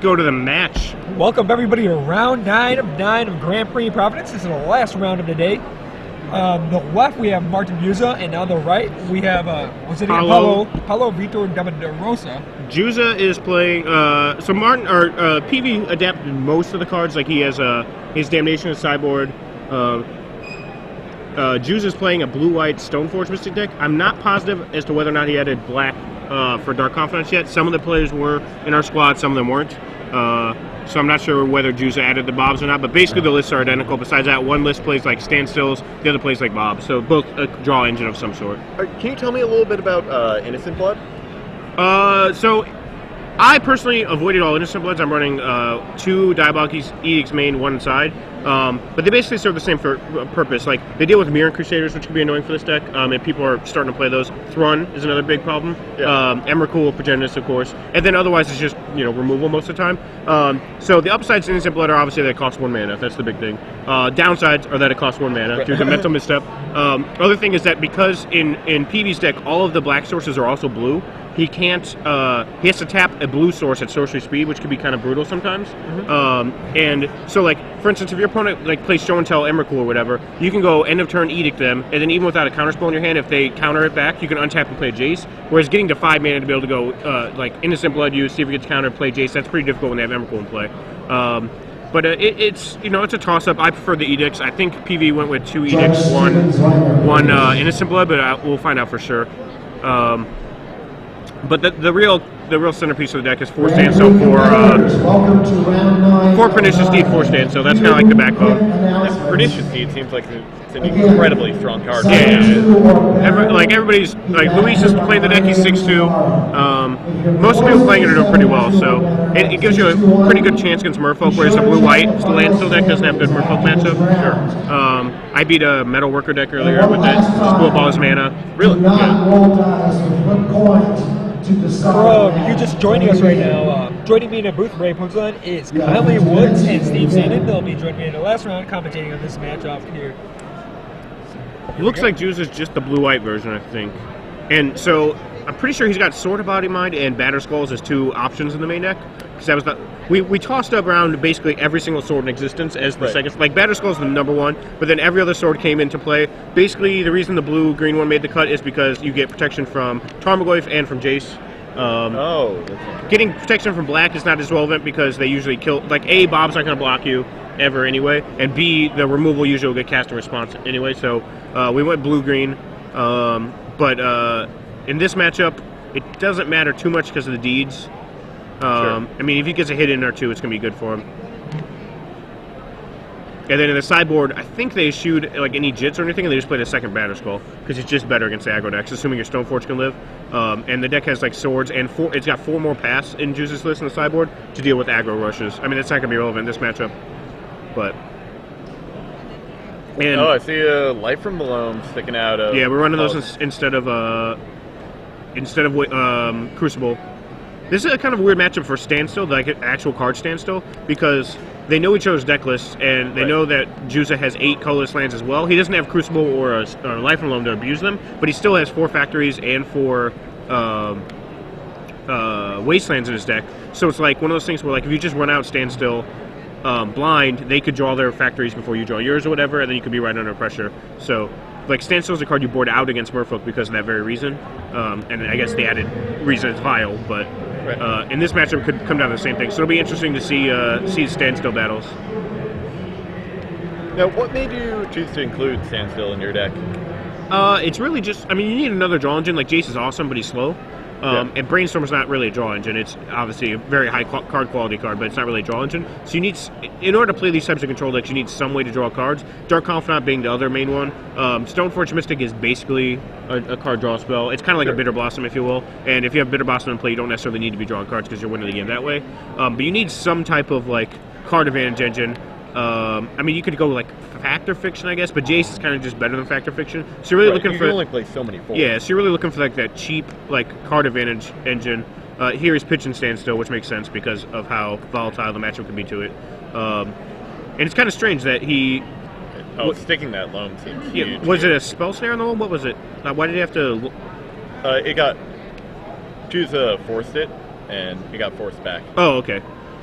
go to the match. Welcome everybody to round 9 of Grand Prix Providence. This is the last round of the day. On the left we have Martin Juza, and on the right we have Paulo, Vito, and Rosa. Juza is playing. So Martin or PV adapted most of the cards. Like he has his Damnation of Sideboard. Juza is playing a blue-white Stoneforge Mystic deck. I'm not positive as to whether or not he added black for Dark Confidence yet. Some of the players were in our squad, some of them weren't. So I'm not sure whether Juza added the Bobs or not, but basically the lists are identical. Besides that, one list plays like Standstills, the other plays like Bobs. So both a draw engine of some sort. Can you tell me a little bit about Innocent Blood? So I personally avoided all Innocent Bloods. I'm running 2 Diabolic Edicts main, 1 inside. But they basically serve the same purpose. Like, they deal with Mirror Crusaders, which can be annoying for this deck, and people are starting to play those. Thrun is another big problem. Yeah. Emrakul, Progenitus, of course. And then otherwise it's just, removal most of the time. So the upsides to Innocent Blood are obviously that it costs 1 mana. That's the big thing. Downsides are that it costs 1 mana due to mental misstep. Other thing is that because in PV's deck, all of the black sources are also blue, he can't. He has to tap a blue source at sorcery speed, which can be kind of brutal sometimes. And so, like, for instance, if your opponent plays Show and Tell, Emrakul, or whatever, you can go end of turn Edict them, and then even without a counterspell in your hand, if they counter it back, you can untap and play Jace. Whereas getting to 5 mana to be able to go like Innocent Blood use, see if it gets countered, play Jace, that's pretty difficult when they have Emrakul in play. But it's it's a toss-up. I prefer the Edicts. I think PV went with 2 Edicts, one Innocent Blood, but we'll find out for sure. But the real centerpiece of the deck is 4 Standstill for Pernicious Deed, 4 Standstill. That's kind of like the backbone. Pernicious Deed seems like it's an incredibly strong card. Yeah. Everybody's like Luis is playing the deck. He's 6'2". Most people playing it are doing pretty well. So it gives you a pretty good chance against Merfolk. Whereas the blue-white Landstill deck doesn't have good Merfolk matchup. Sure. I beat a Metalworker deck earlier with it. Just blew up all his mana. Really? Yeah. For you just joining us right now, joining me in a booth for Ray Punchline is Kylie Woods and Steve Zanin. They'll be joining me in the last round, commentating on this match off here. It looks like Juza's just the blue-white version, I think. And so I'm pretty sure he's got Sword of Body Mind and Batter Skulls as 2 options in the main deck. Because that was we tossed up around basically every single sword in existence as the second. Like Batter Skulls is the number 1, but then every other sword came into play. Basically, the reason the blue-green one made the cut is because you get protection from Tarmogoyf and from Jace. Getting protection from black is not as relevant because they usually kill. Like A, Bob's not going to block you ever anyway, and B, the removal usually will get cast in response anyway. So we went blue-green, but in this matchup, it doesn't matter too much because of the deeds. Sure. I mean, if he gets a hit in there too, it's going to be good for him. And then in the sideboard, I think they eschewed like any Jits or anything, and they just played a second Batter Skull because it's just better against the aggro decks, assuming your Stoneforge can live. And the deck has like swords and it's got 4 more paths in Juza's list in the sideboard to deal with aggro rushes. I mean, that's not going to be relevant in this matchup, but. And, I see a Light from the Loam sticking out of. Yeah, we're running those instead of Crucible. This is a kind of weird matchup for Standstill, like an actual card Standstill, because they know each other's deck lists, and they know that Juza has 8 colorless lands as well. He doesn't have Crucible or a Life from Loam to abuse them, but he still has 4 factories and 4 wastelands in his deck. So it's like one of those things where, like, if you just run out Standstill blind, they could draw their factories before you draw yours or whatever, and then you could be right under pressure. So, like, Standstill is a card you board out against Merfolk because of that very reason. And I guess the added reason is vile, but in this matchup could come down to the same thing. So it'll be interesting to see Standstill battles. Now, what made you choose to include Standstill in your deck? It's really just, I mean, you need another draw engine. Like, Jace is awesome, but he's slow. And Brainstorm is not really a draw engine. It's obviously a very high card quality card, but it's not really a draw engine. So you need, in order to play these types of control decks, you need some way to draw cards. Dark Confidant being the other main one. Stoneforge Mystic is basically a card draw spell. It's kind of like a Bitter Blossom, if you will. And if you have Bitter Blossom in play, you don't necessarily need to be drawing cards because you're winning the game that way. But you need some type of like card advantage engine. I mean, you could go like Factor Fiction, I guess, but Jace is kind of just better than Factor Fiction. So you're really looking for. You can only play so many forms. Yeah, so you're really looking for like that cheap like card advantage engine. Here is Pitch and Standstill, which makes sense because of how volatile the matchup can be to it. And it's kind of strange that he. Sticking that Loam seems huge. Was it a spell snare on the Loam? What was it? Why did he have to? It got. Juza forced it, and it got forced back. Oh, okay.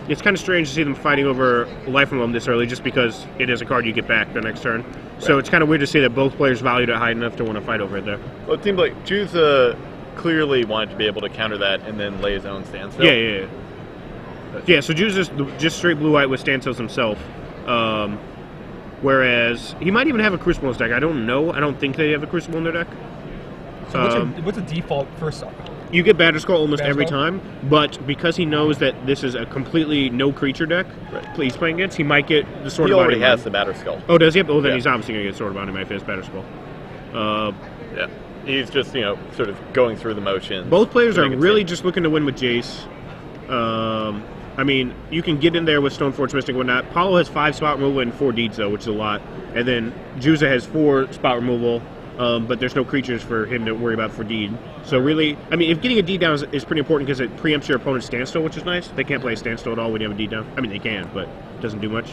it's kind of strange to see them fighting over Life and Loam this early, just because it is a card you get back the next turn. So it's kind of weird to see that both players valued it high enough to want to fight over it there. Well, it seemed like Juza clearly wanted to be able to counter that and then lay his own standstill. Yeah. Yeah, so Juza's just straight blue-white with standstills himself. Whereas he might even have a Crucible in his deck. I don't know. I don't think they have a Crucible in their deck. So what's the default first? You get Batterskull almost every Batterskull? time, but because he knows that this is a completely no creature deck he's playing against, he might get the Sword He of already Bounty has Mind. the Batterskull. Oh, does he? Oh, then Yeah. he's obviously going to get Sword of Bounty Mind if he has Batterskull. Yeah. He's just, sort of going through the motions. Both players to are make it really seem- just looking to win with Jace. I mean, you can get in there with Stoneforge Mystic and whatnot. Paulo has 5 spot removal and 4 deeds, though, which is a lot. And then Juza has 4 spot removal, but there's no creatures for him to worry about for deed. So really, I mean, if getting a deed down is pretty important because it preempts your opponent's standstill, which is nice. They can't play a standstill at all when you have a deed down. I mean, they can, but it doesn't do much.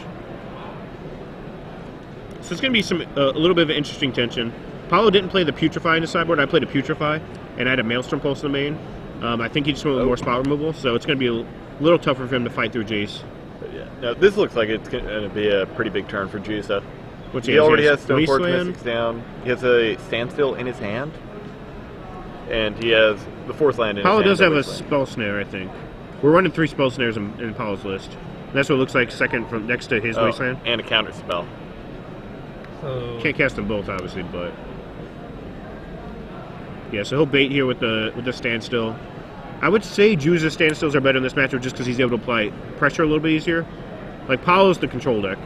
So it's going to be a little bit of interesting tension. Paulo didn't play the Putrefy in his sideboard. I played a Putrefy, and I had a Maelstrom Pulse in the main. I think he just went with more spot removal, so it's going to be a little tougher for him to fight through Jace. But yeah. Now, this looks like it's going to be a pretty big turn for Juza. Which He already has Stoneforge Wasteland. Mystics down. He has a Standstill in his hand. And he has the 4th land in Paulo his hand. does have a Wasteland. Spell Snare, I think. We're running 3 Spell Snares in Paulo's list. That's what it looks like second from next to his Wasteland. And a counter spell. So Can't cast them both, obviously, but... Yeah, so he'll bait here with the Standstill. I would say Juza's Standstills are better in this matchup just because he's able to apply pressure a little bit easier. Like, Paulo's the control deck.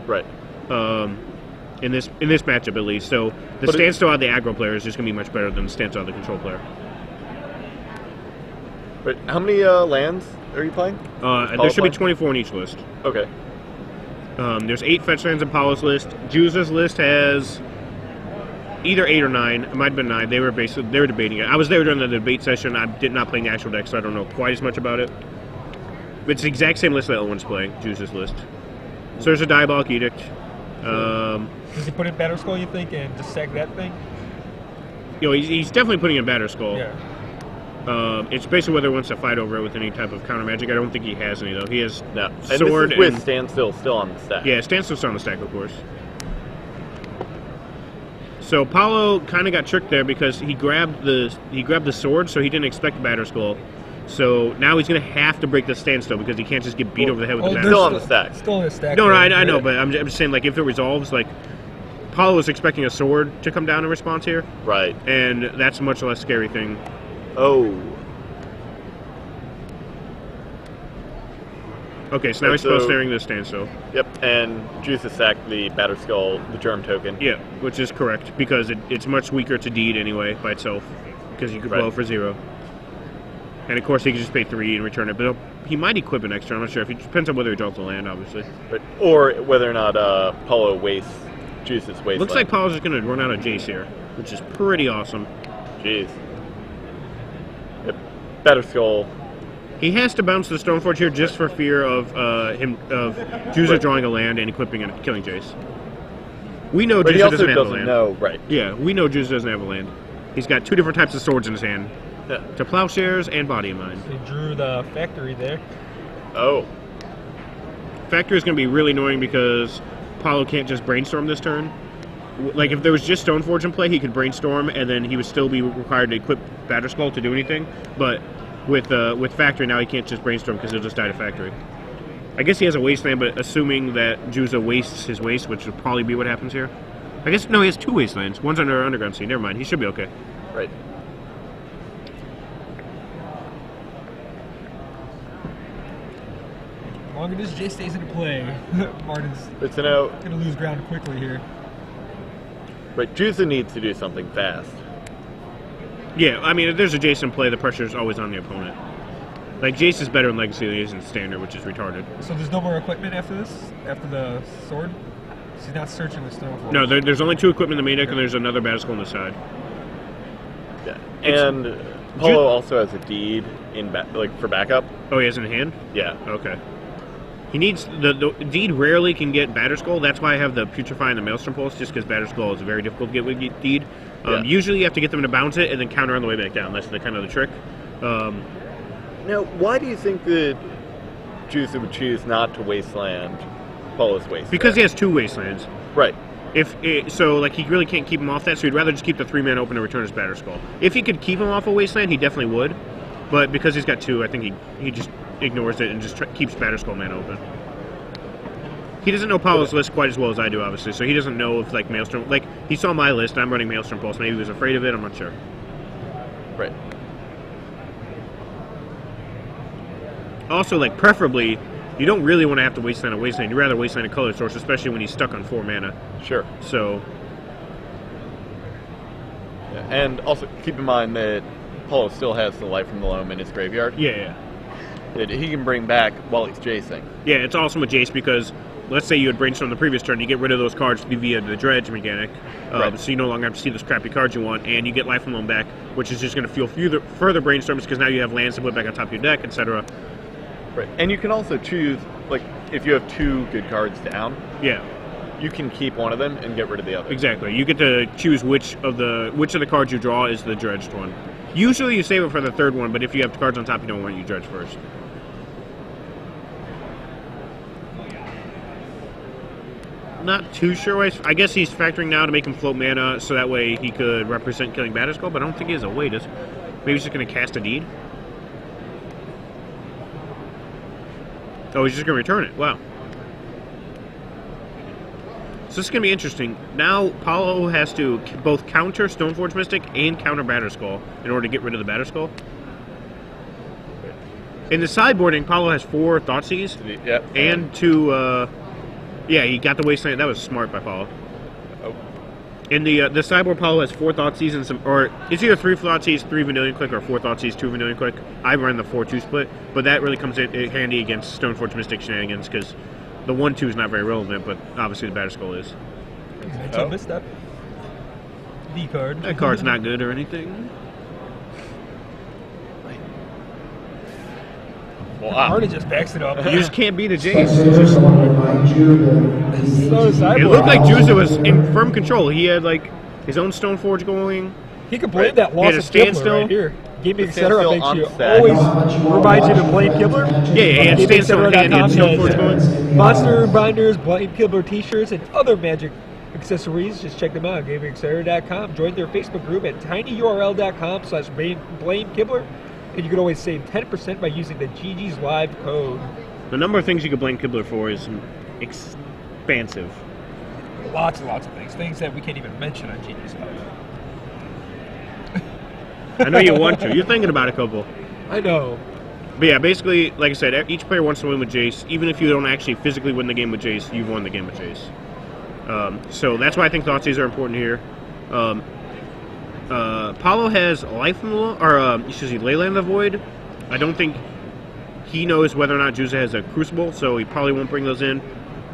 Right. In this matchup, at least. So, the Standstill out of the aggro player is just going to be much better than the Standstill out of the control player. But how many lands are you playing? There should be 24 in each list. Okay. There's 8 fetch lands in Paulo's list. Juza's list has either 8 or 9. It might have been 9. They were debating it. I was there during the debate session. I did not play the actual deck, so I don't know quite as much about it. But it's the exact same list that Owen's playing, Juza's list. So there's a Diabolic Edict. does he put in Batterskull, you think, and just sack that thing? He's definitely putting in Batterskull. Yeah. It's basically whether he wants to fight over it with any type of counter magic. I don't think he has any, though. He has No. And Sword this is with and... Standstill still on the stack. Yeah, Standstill's on the stack, of course. So Paulo kind of got tricked there because he grabbed the sword, so he didn't expect Batterskull. So now he's going to have to break the Standstill because he can't just get beat over the head with the they're Still Batterskull. on the stack. Still in the stack. No, though. I know, but I'm just saying, like, if it resolves, like, Paulo was expecting a sword to come down in response here, Right. and that's a much less scary thing. Oh. Okay, so now he's So- spell snaring the Standstill. Yep. And Juza sacked the Batterskull, the Germ token. Yeah, which is correct, because it's much weaker to deed anyway by itself, because you could blow for 0. And of course he can just pay 3 and return it, but he might equip it next turn, I'm not sure. It depends on whether he draws the land, obviously. But, or whether or not Paulo wastes Juza's wasteland. Looks like Paulo's just going to run out of Jace here, which is pretty awesome. Jeez. Yep. Batterskull. He has to bounce the Stoneforge here just for fear of Juza drawing a land and equipping and killing Jace. We know But he Juza also doesn't have a doesn't land. know, right. Yeah, we know Juza doesn't have a land. He's got 2 different types of swords in his hand. Yeah. To Plowshares and Body of Mine. He drew the factory there. Oh. Factory is going to be really annoying because Paulo can't just brainstorm this turn. Like, if there was just Stoneforge in play, he could brainstorm, and then he would still be required to equip Batterskull to do anything. But with Factory now, he can't just brainstorm because he'll just die to Factory. I guess he has a Wasteland, but assuming that Juza wastes his waste, which would probably be what happens here. I guess, no, he has 2 Wastelands. One's under Underground Sea. Never mind. He should be okay. Right. The longer this J stays into play, Martin's But to know, going to lose ground quickly here. right, Juza needs to do something fast. Yeah, I mean, if there's a Jace in play, the pressure is always on the opponent. Like, Jace is better in Legacy than he is in Standard, which is retarded. So there's no more equipment after this? After the sword? She's not searching with Stoneforge. No, there's only 2 equipment in the main deck, and there's another Batterskull on the side. Yeah. And Paulo also has a deed in for backup. Oh, he has it in hand? Yeah. Okay. He needs... The Deed rarely can get Batterskull. That's why I have the Putrefy and the Maelstrom Pulse, just because Batterskull is very difficult to get with Deed. Yeah. Usually you have to get them to bounce it and then counter on the way back down. That's the kind of the trick. Now, why do you think that Juza would choose not to wasteland Paulo's wasteland. Because he has 2 wastelands. Right. So like he really can't keep him off that, so he'd rather just keep the 3-man open and return his Batterskull. If he could keep him off a wasteland, he definitely would. But because he's got 2, I think he just ignores it and just keeps Batterskull man open. He doesn't know Paulo's list quite as well as I do, obviously, so he doesn't know if like Maelstrom. Like he saw my list, and I'm running Maelstrom Pulse. Maybe he was afraid of it. I'm not sure. Right. Also, like preferably, you don't really want to have to wasteland a wasteland. You'd rather wasteland a color source, especially when he's stuck on 4 mana. Sure. So. Yeah, and also keep in mind that Paulo still has the life from the Loam in his graveyard. Yeah. That he can bring back while he's Jacing. Yeah, it's awesome with Jace because let's say you had brainstormed the previous turn, you get rid of those cards via the dredge mechanic, Right. so you no longer have to see those crappy cards you want, and you get life from Loam back, which is just going to fuel further brainstorms because now you have lands to put back on top of your deck, etc. Right. And you can also choose, like, if you have 2 good cards down, Yeah, you can keep one of them and get rid of the other. exactly. You get to choose which of the cards you draw is the dredged one. Usually you save it for the 3rd one, but if you have cards on top you don't want, you dredge first. Not too sure. I guess he's factoring now to make him float mana so that way he could represent killing Batterskull, but I don't think he has a way to. Maybe he's just going to cast a deed? Oh, he's just going to return it. Wow. So this is going to be interesting. Now Paulo has to both counter Stoneforge Mystic and counter Batterskull in order to get rid of the Batterskull. In the sideboarding, Paulo has 4 Thoughtseize Yeah. and 2... yeah, he got the wasteland. That was smart by Paulo. Oh. In the sideboard, Paulo has 4 Thoughtseize and some, or it's either 3 Thoughtseize, 3 Vanillion Click, or 4 Thoughtseize, 2 Vanillion Click. I run the 4-2 split, but that really comes in handy against Stoneforge Mystic shenanigans because the 1-2 is not very relevant, but obviously the Batterskull is. I missed that. The card. That card's not good or anything. Wow. Hardy just backs it up. You just can't beat a Jace. Just want to remind you that So is It Sideboard. looked like Juza was in firm control. He had like his own Stoneforge going. He could blame Right. that He loss had a of Kibler standstill. right here. Gaming The Etc. standstill makes on you set. always reminds you to blame Kibler. Yeah, he had standstill in hand. He had Stoneforge GamingEtc.com going. Monster binders, blame Kibler t-shirts, and other magic accessories. Just check them out. GamingEtc.com. Join their Facebook group at tinyurl.com/blame Kibler. And you can always save 10% by using the GG's Live code. The number of things you could blame Kibler for is expansive. Lots and lots of things. Things that we can't even mention on GG's Live. I know you want to. You're thinking about a couple. I know. But yeah, basically, like I said, each player wants to win with Jace. Even if you don't actually physically win the game with Jace, you've won the game with Jace. So that's why I think Thoughtseize are important here. Paulo has Life from the Leyland of the Void. I don't think he knows whether or not Juza has a Crucible, so he probably won't bring those in.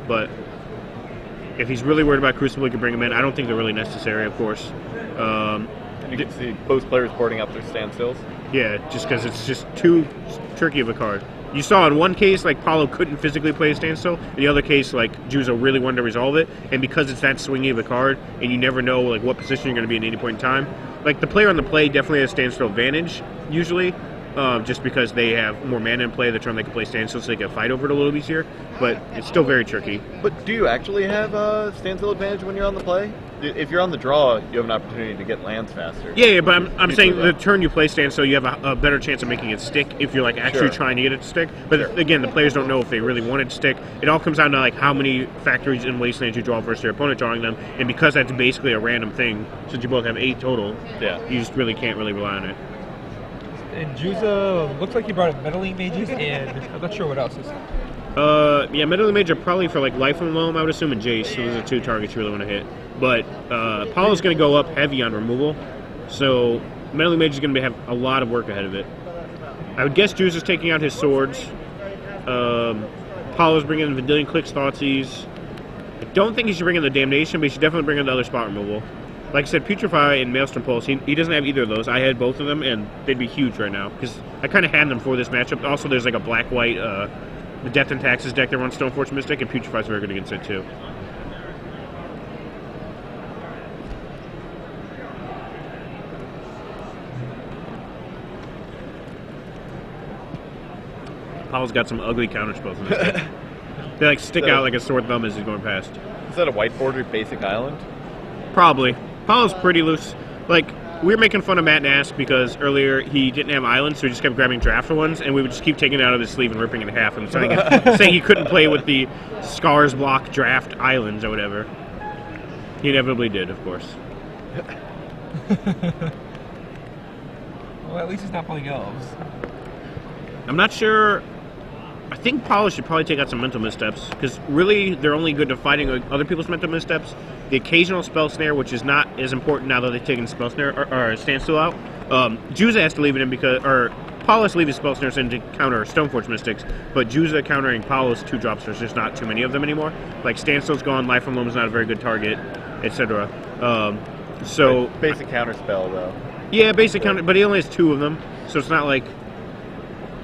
But if he's really worried about Crucible, he can bring them in. I don't think they're really necessary, of course. You can see both players boarding up their standstills. Yeah, just because it's just too tricky of a card. You saw in one case, like, Paulo couldn't physically play a standstill. In the other case, like, Juza really wanted to resolve it. And because it's that swingy of a card, and you never know, like, what position you're going to be in any point in time, like, the player on the play definitely has standstill advantage, usually, just because they have more mana in play the turn they can play standstill, so they can fight over it a little easier. But it's still very tricky. But do you actually have a standstill advantage when you're on the play? If you're on the draw, you have an opportunity to get lands faster. Yeah, but I'm You saying do the that. turn you play standstill, you have a better chance of making it stick if you're, like, actually Sure. trying to get it to stick. But Sure. again, the players don't know if they really want it to stick. It all comes down to, like, how many factories and wastelands you draw versus your opponent drawing them. And because that's basically a random thing, since you both have 8 total, Yeah. you just really can't really rely on it. And Juza looks like he brought in Meddling Mages, and I'm not sure what else is. Yeah, Meddling Mage are probably for, like, Life and Loam, I would assume, and Jace. So those are 2 targets you really want to hit. But Paulo's going to go up heavy on removal. So Meddling Mage is going to have a lot of work ahead of it. I would guess Juza's taking out his swords. Paulo's bringing in Vanillion Clicks, Thoughtseize. I don't think he should bring in the Damnation, but he should definitely bring in the other spot removal. Like I said, Putrefy and Maelstrom Pulse, he doesn't have either of those. I had both of them, and they'd be huge right now. Because I kind of had them for this matchup. Also, there's like a black-white, the Death and Taxes deck that runs Stoneforge Mystic, and Putrefy's very good against it, too. Paul's got some ugly counter spells in his deck. They like stick out like a sore thumb as he's going past. Is that a white border basic island? Probably. Paulo's pretty loose. Like, we were making fun of Matt Nask because earlier he didn't have islands, so he just kept grabbing drafter ones, and we would just keep taking it out of his sleeve and ripping it in half and saying he couldn't play with the Scars block draft islands or whatever. He inevitably did, of course. Well, at least he's not playing elves. I'm not sure. I think Paulo should probably take out some mental missteps, because really they're only good at fighting other people's mental missteps. The occasional spell snare, which is not as important now that they've taken spell snare or standstill out. Juza has to leave it in because, or Paulo has to leave his spell snares in to counter Stoneforge Mystics, but Juza countering Paulo's 2-drops, there's just not too many of them anymore. Like standstill's gone, Life from Loam is not a very good target, etc. So Basic counter spell though. yeah, basic counter, but he only has 2 of them, so it's not like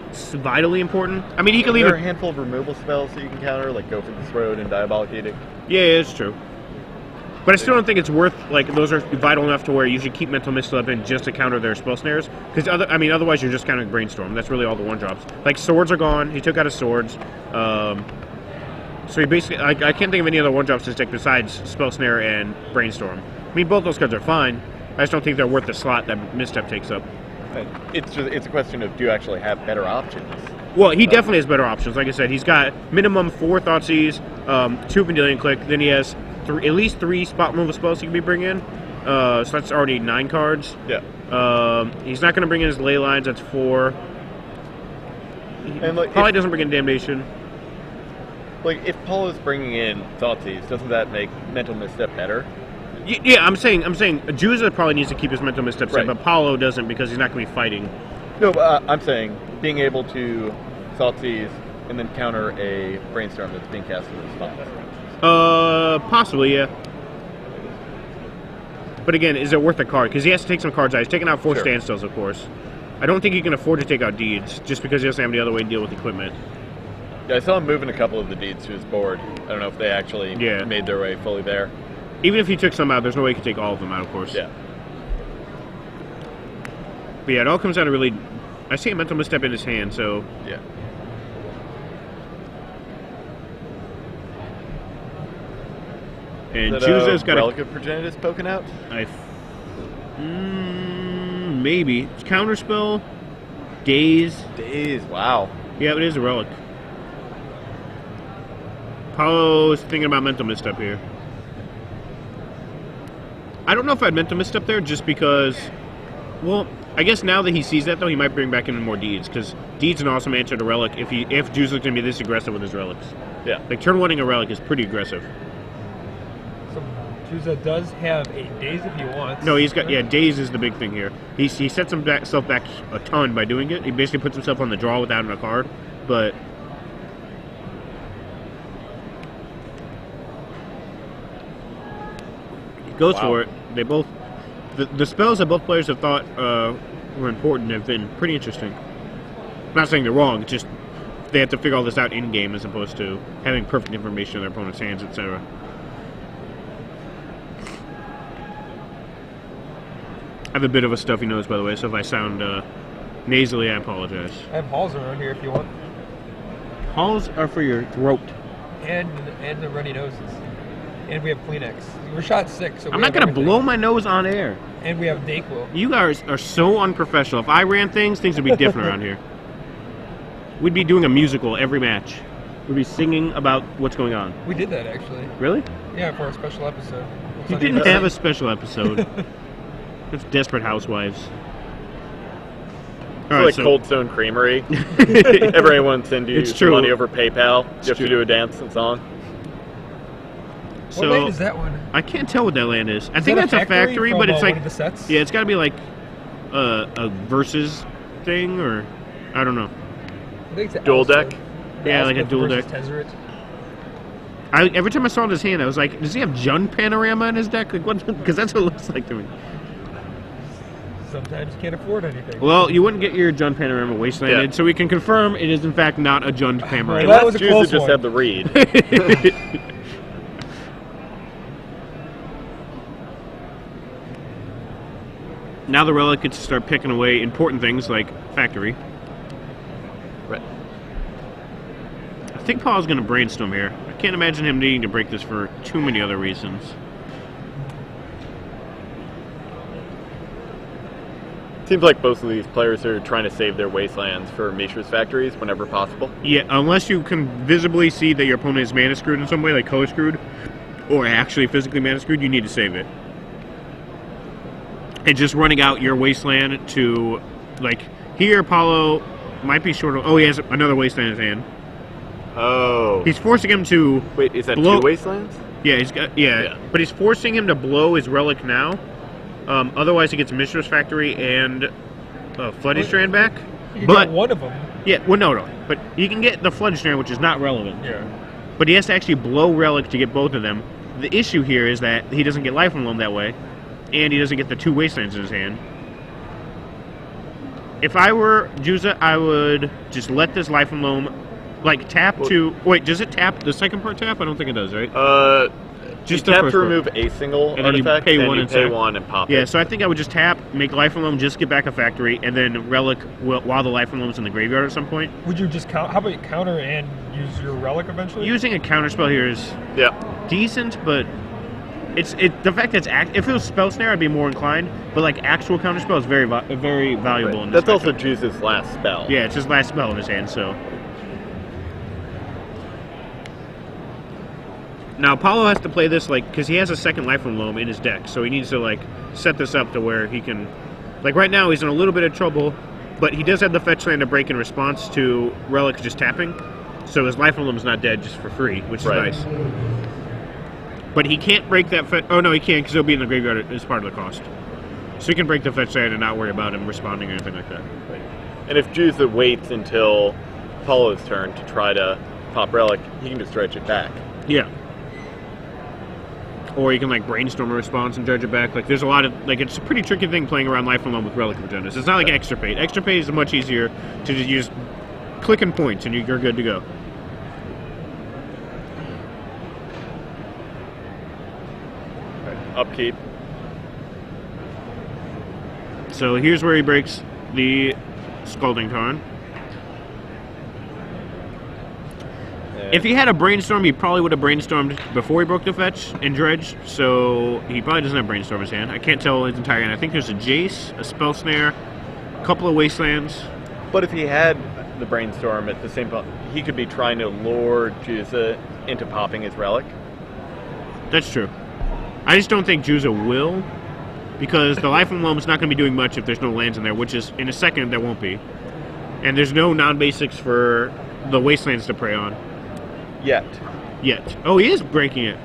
it's vitally important. I mean, he can leave There are a it. handful of removal spells that you can counter, like Go for the Throat and Diabolic Edict. Yeah, it's true. But I still don't think it's worth, like, those are vital enough to where you should keep Mental Misstep up in just to counter their spell snares. Because, otherwise you're just countering Brainstorm. That's really all the 1-drops. Like, swords are gone. He took out his swords. So he basically, I can't think of any other 1-drops to stick besides Spell Snare and Brainstorm. I mean, both those cards are fine. I just don't think they're worth the slot that Misstep takes up. It's a question of, do you actually have better options? Well, he definitely has better options. Like I said, he's got minimum 4 Thoughtseize, 2 Vendilion Click, then he has at least 3 spot removal spells he can be bringing in. So that's already 9 cards. Yeah. He's not going to bring in his Ley Lines, that's 4. He And like, probably doesn't bring in Damnation. Like, if Paul is bringing in Thoughtseize, doesn't that make Mental Misstep better? Yeah, I'm saying Juza probably needs to keep his Mental Missteps in, but Paulo doesn't because he's not going to be fighting. No, but I'm saying being able to Thoughtseize and then counter a Brainstorm that's being cast in response. Possibly, yeah. But again, is it worth a card? Because he has to take some cards out. He's taking out 4 standstills, of course. I don't think he can afford to take out Deeds, just because he doesn't have any other way to deal with equipment. Yeah, I saw him moving a couple of the Deeds to his board. I don't know if they actually made their way fully there. Even if he took some out, there's no way he could take all of them out, of course. Yeah. But yeah, it all comes down to really... I see a Mental Misstep in his hand, so... Yeah. And Juza's got Relic of Progenitus poking out? Maybe. It's Counterspell, Daze. Daze, wow. Yeah, it is a relic. Paulo's thinking about Mental Misstep here. I don't know if I'd Mental Misstep there just because... Well, I guess now that he sees that, though, he might bring back in more Deeds, because Deeds an awesome answer to Relic if Juza's going to be this aggressive with his Relics. Yeah. Like, turn 1-ing a Relic is pretty aggressive. So, Juza does have a Daze if he wants. No, he's got... Yeah, Daze is the big thing here. He sets himself back a ton by doing it. He basically puts himself on the draw without a card, but... He goes for it. They both... The spells that both players have thought were important have been pretty interesting. I'm not saying they're wrong, it's just they have to figure all this out in-game as opposed to having perfect information in their opponent's hands, etc. I have a bit of a stuffy nose, by the way, so if I sound nasally, I apologize. I have halls around here if you want. Halls are for your throat. And the runny noses. And we have Kleenex. We're shot 6. So I'm not going to blow my nose on air. And we have Dayquil. You guys are so unprofessional. If I ran things would be different around here. We'd be doing a musical every match. We'd be singing about what's going on. We did that, actually. Really? Yeah, for a special episode. You didn't have a special episode. It's Desperate Housewives. It's like Cold Stone Creamery. Everyone send you money over PayPal. You have to do a dance and song. What land is that one? I can't tell what that land is. I think that's a factory, but it's like one of the sets? Yeah, it's got to be like a versus thing, or I don't know. I think it's dual deck. Yeah, like a dual deck. Every time I saw it in his hand, I was like, does he have Jund Panorama in his deck? Like, what? Because that's what it looks like to me. Sometimes you can't afford anything. Well, you wouldn't get your Jund Panorama wastelanded, so we can confirm it is in fact not a Jund Panorama. Well, that was a close just one. had the read. Now the Relic gets to start picking away important things like factory. Right. think Paul's going to brainstorm here. I can't imagine him needing to break this for too many other reasons. Seems like both of these players are trying to save their wastelands for Mishra's factories whenever possible. Yeah, unless you can visibly see that your opponent is mana screwed in some way, like color screwed, or actually physically mana screwed, you need to save it. And just running out your wasteland to, like, here Paulo might be short of... Oh, he has another wasteland in his hand. Oh. He's forcing him to... Wait, is that blow... 2 wastelands? Yeah, he's got... Yeah, but he's forcing him to blow his relic now. Otherwise, he gets Mishra's Factory and Flooding Strand back. You can But get one of them. yeah, well, no. But he can get the Flooding Strand, which is not relevant. Yeah. But he has to actually blow relic to get both of them. The issue here is that he doesn't get Life from Loam that way, and he doesn't get the 2 wastelands in his hand. If I were Juza, I would just let this Life from Loam, like, tap to... Wait, does it tap? The second part tap? I don't think it does, right? Just the tap first to part. remove a single And then you artifact, pay then one you and pay sack. 1 and pop Yeah, it. so I think I would just tap, make Life from Loam, just get back a factory, and then relic while the Life from Loam's in the graveyard at some point. Would you just count? How about you counter and use your relic eventually? Using a counterspell here is Yeah. decent, but the fact that if it was Spell Snare, I'd be more inclined. But like actual counterspell is very valuable in this. That's also matchup. Juza's last spell. Yeah, it's his last spell in his hand. So now Paulo has to play this because he has a second Life from Loam in his deck, so he needs to set this up to where he can. Like right now, he's in a little bit of trouble, but he does have the fetch land to break in response to Relic just tapping, so his Life from Loam is not dead just for free, which is nice. But he can't break that fetch... Oh, no, he can't, because he'll be in the graveyard as part of the cost. So he can break the fetch land and not worry about him responding or anything like that. Right. And if Juza waits until Paulo's turn to try to pop Relic, he can just dredge it back. Yeah. Or you can, brainstorm a response and dredge it back. There's a lot of... it's a pretty tricky thing playing around Life Alone with Relic of Agendas. It's not like Extirpate. Extirpate is much easier to just click and point, and you're good to go. Upkeep. So here's where he breaks the Scalding Tarn. If he had a Brainstorm, he probably would have brainstormed before he broke the fetch and dredged, so he probably doesn't have Brainstorm in his hand. I can't tell his entire hand. I think there's a Jace, a Spell Snare, a couple of Wastelands. But if he had the Brainstorm at the same time, he could be trying to lure Juza into popping his Relic. That's true. I just don't think Juza will, because the Life from Loam is not going to be doing much if there's no lands in there, which is, in a second, there won't be. And there's no non-basics for the Wastelands to prey on. Yet. Oh, he is breaking it.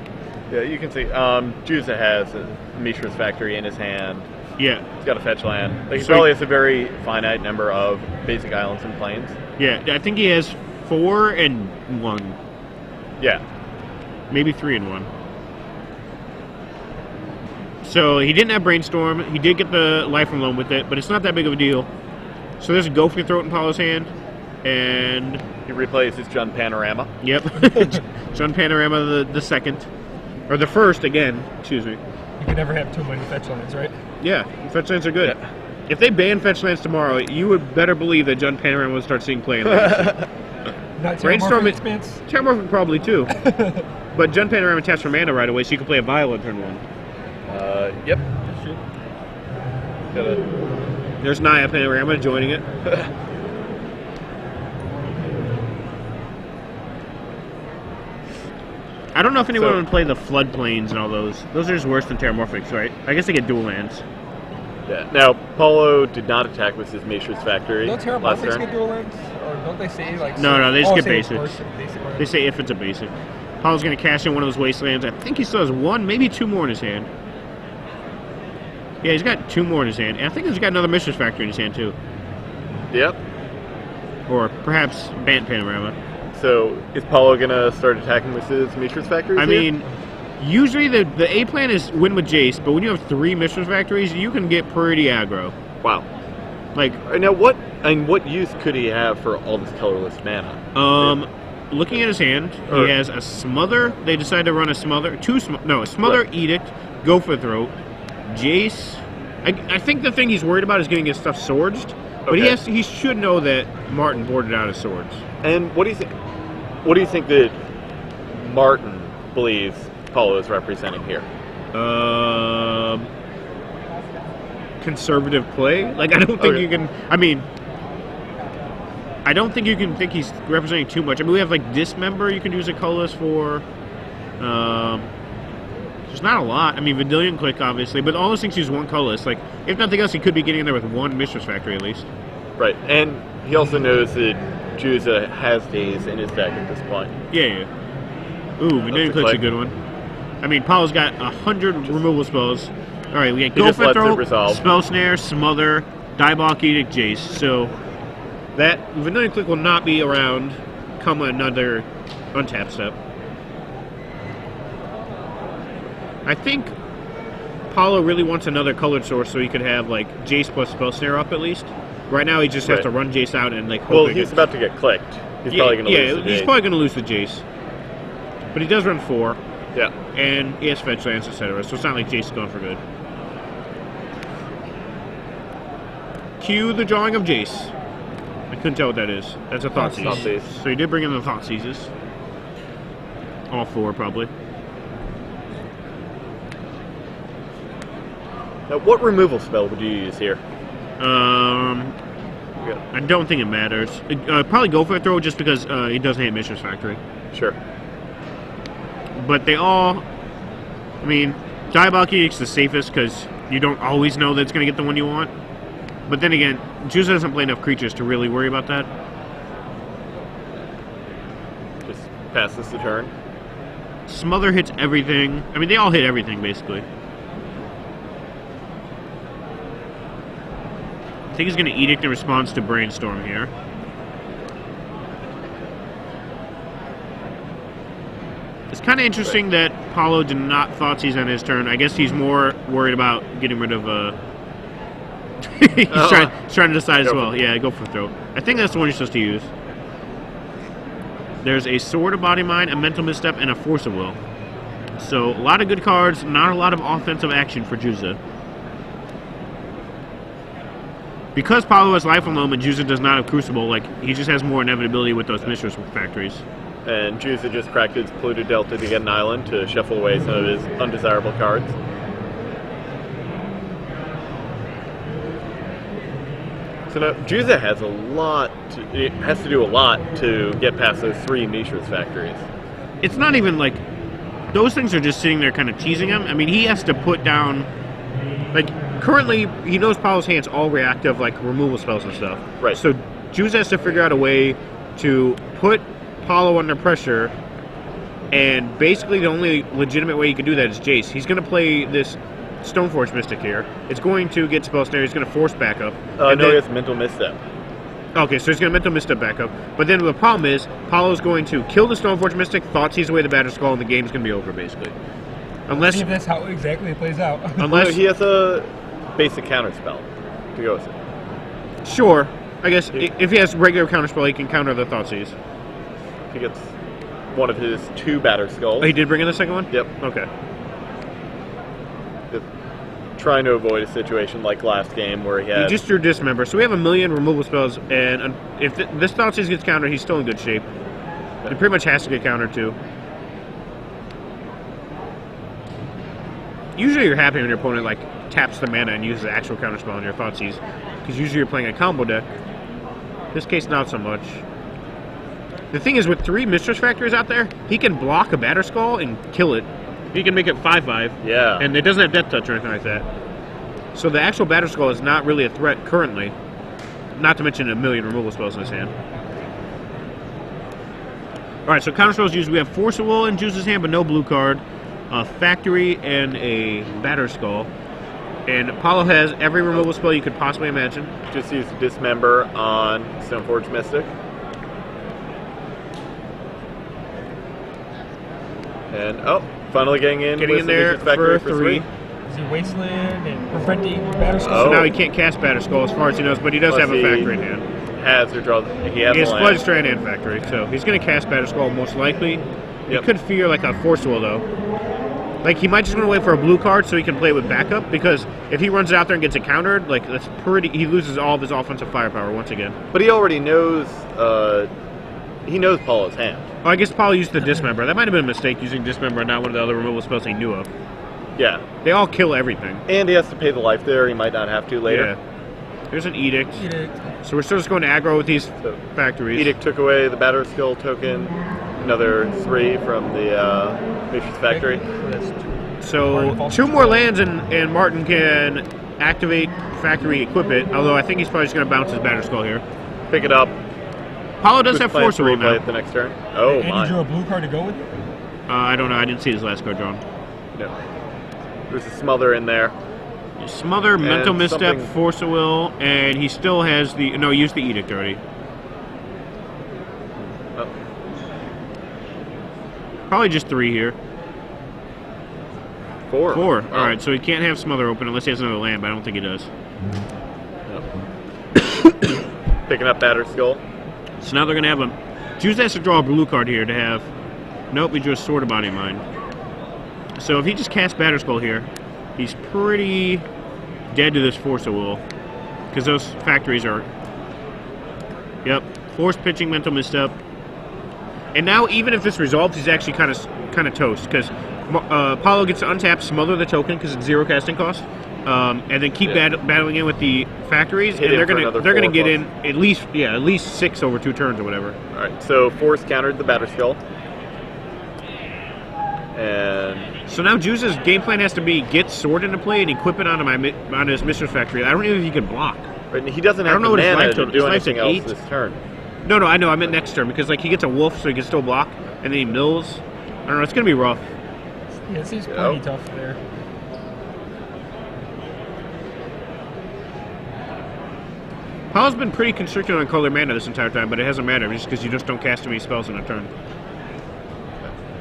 Yeah, you can see. Juza has a Mishra's Factory in his hand. Yeah. He's got a fetch land. He probably has a very finite number of basic islands and plains. Yeah, I think he has 4 and 1. Yeah. Maybe 3 and 1. So he didn't have Brainstorm. He did get the Life from Loam with it, but it's not that big of a deal. So there's a Gopher Throat in Paulo's hand, and he replays his Jund Panorama. Yep, Jund Panorama the second, or the first again. Excuse me. You can never have too many fetch lands, right? Yeah, fetch lands are good. Yeah. If they ban fetch lands tomorrow, you would better believe that Jund Panorama will start seeing play in Legacy. Not Brainstorm Expanse? Terramorphic probably too. But Jund Panorama taps for mana right away, so you can play a Violet turn 1. Yep. There's Naya Panorama joining it. I don't know if anyone would play the Floodplains and all those. Those are just worse than Terramorphics, right? I guess they get dual lands. Yeah. Now, Paulo did not attack with his Mishra's Factory. Don't Terramorphics get dual lands? Or don't they say No, they just get basics. Basic They say if it's a basic. Paulo's going to cash in one of those Wastelands. I think he still has 1, maybe 2 more in his hand. Yeah, he's got 2 more in his hand. And I think he's got another Mishra's Factory in his hand, too. Yep. Or perhaps Bant Panorama. So, is Paulo going to start attacking with his Mishra's Factories I mean, usually the A plan is win with Jace, but when you have 3 Mishra's Factories, you can get pretty aggro. Wow. Now, what use could he have for all this colorless mana? Looking at his hand, he has a Smother. They decided to run a Smother. A Smother, right. Edict, Gopher Throat, Jace. I think the thing he's worried about is getting his stuff swords, but he should know that Martin boarded out his swords. And what do you think? What do you think that Martin believes Paulo is representing here? Conservative play. Like, I don't think you can. I mean, I don't think you can think he's representing too much. I mean, we have like Dismember you can use a colorless for. There's not a lot. I mean, Vanillion Click, obviously, but all those things use one colorless. Like, if nothing else, he could be getting in there with one Mistress Factory at least. Right, and he also knows that Juza has days in his deck at this point. Yeah. Ooh, Vanillion Click's a good one. I mean, Paulo's got 100 removal spells. All right, we got Go for Throw, Spell Snare, Smother, Diabolic Edict, Jace. So that Vanillion Click will not be around come another untap step. I think Paulo really wants another colored source so he could have like Jace plus Spell Snare up at least. Right now he just has to run Jace out and like hope. Well, he's about to get clicked. He's probably going to lose the Jace. He's probably going to lose the Jace. But he does run 4. Yeah. And he has fetch lands, etc. So it's not like Jace is going for good. Cue the drawing of Jace. I couldn't tell what that is. That's a Thoughtseize. So he did bring in the Thoughtseizes. All 4 probably. Now, what removal spell would you use here? I don't think it matters. Probably Go for a Throw just because he doesn't hit Mistress Factory. Sure. But they all... I mean, Diabolic Edict's the safest because you don't always know that it's going to get the one you want. But then again, Juza doesn't play enough creatures to really worry about that. Just passes the turn. Smother hits everything. I mean, they all hit everything, basically. I think he's going to Edict in response to Brainstorm here. It's kind of interesting that Paulo did not Thoughtseize on his turn. I guess he's more worried about getting rid of... he's trying to decide as well. Yeah, Go for Throw. I think that's the one you're supposed to use. There's a Sword of Body Mind, a Mental Misstep, and a Force of Will. So, a lot of good cards, not a lot of offensive action for Juza. Because Paulo has Life on Loam and Juza does not have Crucible, like, he just has more inevitability with those Mistress Factories. And Juza just cracked his Polluted Delta to get an island to shuffle away some of his undesirable cards. So now, Juza has a lot has to do a lot to get past those 3 Mistress Factories. It's not even like... Those things are just sitting there kind of teasing him. I mean, he has to put down... Like, currently, he knows Paulo's hand's all reactive, like, removal spells and stuff. Right. So, Juza has to figure out a way to put Paulo under pressure, and basically the only legitimate way he can do that is Jace. He's going to play this Stoneforge Mystic here. It's going to get Spell Snare. He's going to force backup. No, he has Mental Misstep. Okay, so he's going to Mental Misstep backup. But then the problem is, Paulo's going to kill the Stoneforge Mystic, Thoughtseize away the Batterskull, and the game's going to be over, basically. Unless... See if that's how exactly it plays out. Unless... he has a basic counter spell to go with it. Sure. I guess if he has regular counterspell, he can counter the Thoughtseize. He gets one of his 2 Batterskulls. Oh, he did bring in the second one? Yep. Okay. Just trying to avoid a situation like last game where he had... He just drew Dismember. So we have a million removal spells, and if this Thoughtseize gets countered, he's still in good shape. He pretty much has to get countered, too. Usually you're happy when your opponent, like, taps the mana and uses the actual counterspell on your Thoughtseize, because usually you're playing a combo deck. In this case, not so much. The thing is, with 3 Mistress Factories out there, he can block a Batterskull and kill it. He can make it 5/5. Yeah. And it doesn't have Death Touch or anything like that. So the actual Batterskull is not really a threat currently. Not to mention a million removal spells in his hand. Alright, so counterspells used. We have Force of Will in Juza's hand, but no blue card. A Factory and a Batterskull. And Paulo has every removal spell you could possibly imagine. Just use Dismember on Stoneforge Mystic. And, finally getting in there for 3. Is he Wasteland and preventing Batterskull? So now he can't cast Batterskull as far as he knows, but he does have a Factory in hand. He has Flood Strand and Factory, so he's going to cast Batterskull most likely. He could fear like a Force Will, though. Like, he might just want to wait for a blue card so he can play it with backup, because if he runs it out there and gets it countered, like, he loses all of his offensive firepower once again. But he already knows he knows Paulo's hand. Oh, I guess Paulo used the Dismember. That might have been a mistake using Dismember and not one of the other removal spells he knew of. Yeah. They all kill everything. And he has to pay the life there. He might not have to later. Yeah. There's an Edict. Edict. So we're still just going to aggro with these So, factories. Edict took away the Batter Skill token. Another 3 from the Vicious Factory. So 2 more lands and Martin can activate Factory, equip it. Although I think he's probably just going to bounce his Batter Skull here. Pick it up. Paulo does Who's have playing Force Will replay now. at the next turn. Oh, And my. he drew a blue card to go with it? I don't know. I didn't see his last card drawn. No. There's a Smother in there. Smother, Mental Misstep, something- Force of Will, and he still has the... No, he used the Edict already. Oh. Probably just 3 here. 4. 4. Oh. Alright, so he can't have Smother open unless he has another land, but I don't think he does. Picking up Batter Skull. So now they're going to have a... Juza has to draw a blue card here to have... Nope, he drew a Sword of Body and Mind. So if he just casts Batter Skull here, he's pretty dead to this Force of Will. Because those factories are... Yep. Force Pitching, Mental Misstep. And now, even if this resolves, he's actually kind of toast. Because Paulo gets to untap, smother the token because it's 0 casting cost. And then keep battling in with the factories, Hit and him for another they're gonna 4 get plus. in at least 6 over 2 turns or whatever. Alright, so Force countered the Batter Skull. And So now Juza's game plan has to be get Sword into play and equip it on his Mistress Factory. I don't even know if he can block. right, he doesn't I have don't know the what his mana life to total- do his life's anything at else 8. this turn. No, I know. I meant next turn because like he gets a wolf, so he can still block, and then he mills. I don't know. It's gonna be rough. Yeah, it seems Yeah. pretty tough there. Paulo's been pretty constricted on color mana this entire time, but it hasn't mattered just because you just don't cast too many spells in a turn.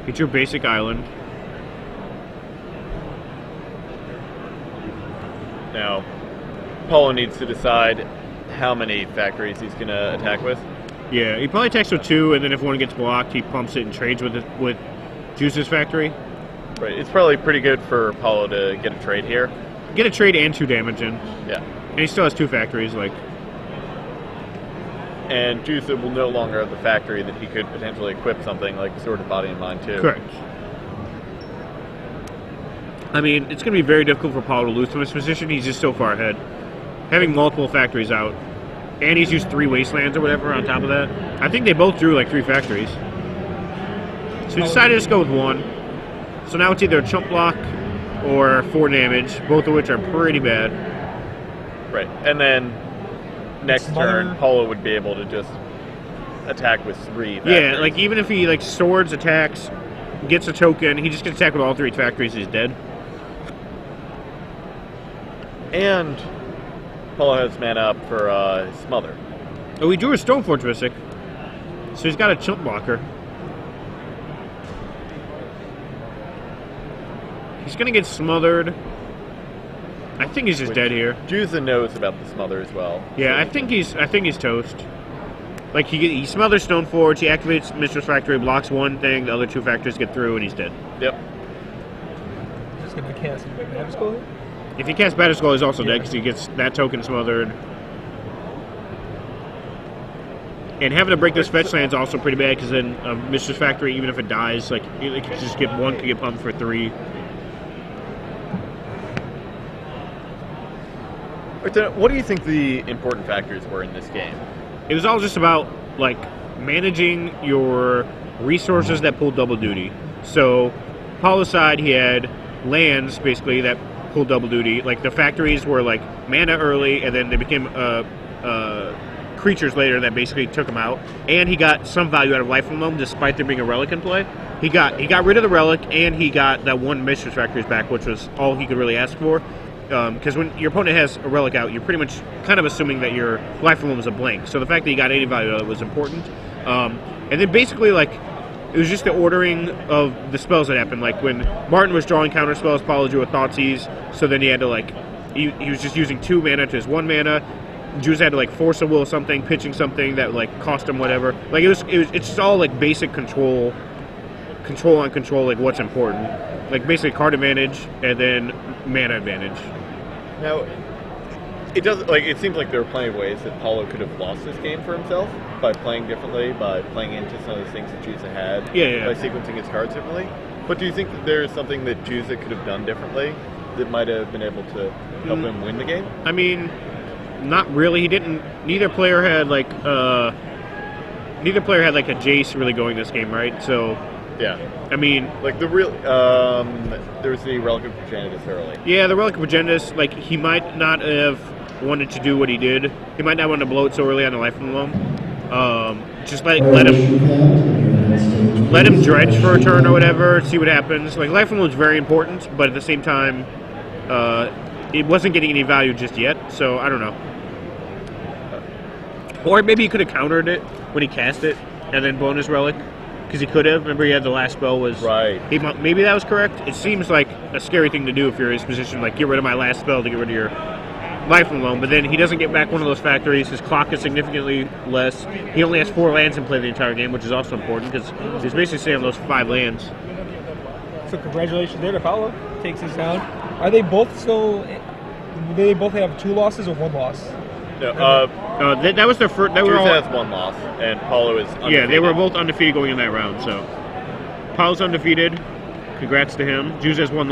Get your basic island. Now, Paulo needs to decide how many factories he's going to attack with. Yeah, he probably attacks with 2, and then if one gets blocked, he pumps it and trades with Juice's Factory. Right, it's probably pretty good for Paulo to get a trade here. Get a trade and 2 damage in. Yeah. And he still has 2 factories, like... And Juza will no longer have the factory that he could potentially equip something like Sword of Body and Mind too. Correct. I mean, it's going to be very difficult for Paulo to lose from this position. He's just so far ahead. Having multiple factories out, and he's used 3 wastelands or whatever on top of that. I think they both drew like 3 factories. So he decided to just go with 1. So now it's either a chump block or 4 damage, both of which are pretty bad. Right, and then next Smother. turn, Paulo would be able to just attack with 3 factories. Yeah, like even if he like swords, attacks, gets a token, he just gets attacked with all 3 factories, he's dead. And Paulo has mana up for Smother. Oh, he drew a Stone Fortress, so he's got a chump blocker. He's gonna get smothered. I think he's just dead here. Juza knows about the Smother as well. Yeah, I think he's toast. Like he smothers Stoneforge, he activates Mistress Factory, blocks 1 thing, the other 2 factories get through, and he's dead. Yep. Just gonna cast Batter Skull here? If he casts Batter Skull, he's also dead Yeah. because he gets that token smothered. And having to break this fetch land is also pretty bad because then Mistress Factory, even if it dies, like it could just get 1 could get pumped for 3. What do you think the important factors were in this game? It was all just about like managing your resources that pulled double duty. So Paulo's side, he had lands basically that pulled double duty. Like the factories were like mana early, and then they became creatures later that basically took him out. And he got some value out of Life from Loam, despite there being a relic in play. He got rid of the relic, and he got that 1 Mistress Factories back, which was all he could really ask for. Because when your opponent has a relic out, you're pretty much kind of assuming that your Life from Loam is a blank. So the fact that he got any value out of it was important. And then basically, like, it was just the ordering of the spells that happened. Like, when Martin was drawing counter spells, Paulo drew a Thoughtseize, so then he had to, like, he was just using 2 mana to his 1 mana. Juza had to, like, force a will something, pitching something that, like, cost him whatever. Like, it's just all, like, basic control on control, like, what's important. Like, basically card advantage and then mana advantage. Now, It does like it seems like there are plenty of ways that Paulo could have lost this game for himself by playing differently, by playing into some of the things that Juza had, by sequencing his cards differently. But do you think that there's something that Juza could have done differently that might have been able to help him win the game? I mean, not really. He didn't. Neither player had like a Jace really going this game, right? So yeah. I mean, like the real there was the Relic of Progenitus early. Yeah, the Relic of Progenitus, like he might not have wanted to do what he did. He might not want to blow it so early on the Life from Loam. Just let him dredge for a turn or whatever, see what happens. Like Life from Loam is very important, but at the same time, it wasn't getting any value just yet. So I don't know. Or maybe he could have countered it when he cast it and then bonus Relic. Because he could have. Remember, he had the last spell was... Right. Maybe that was correct. It seems like a scary thing to do if you're in his position, like, get rid of my last spell to get rid of your Life from Loam. But then he doesn't get back one of those factories. His clock is significantly less. He only has 4 lands in play the entire game, which is also important, because he's basically staying on those 5 lands. So congratulations there to Paulo. Takes his down. Are they both still... Do they both have 2 losses or 1 loss? No, that was their first... Juza has 1 loss, and Paulo is undefeated. Yeah, they were both undefeated going in that round, so... Paulo's undefeated. Congrats to him. Juza has 1 loss.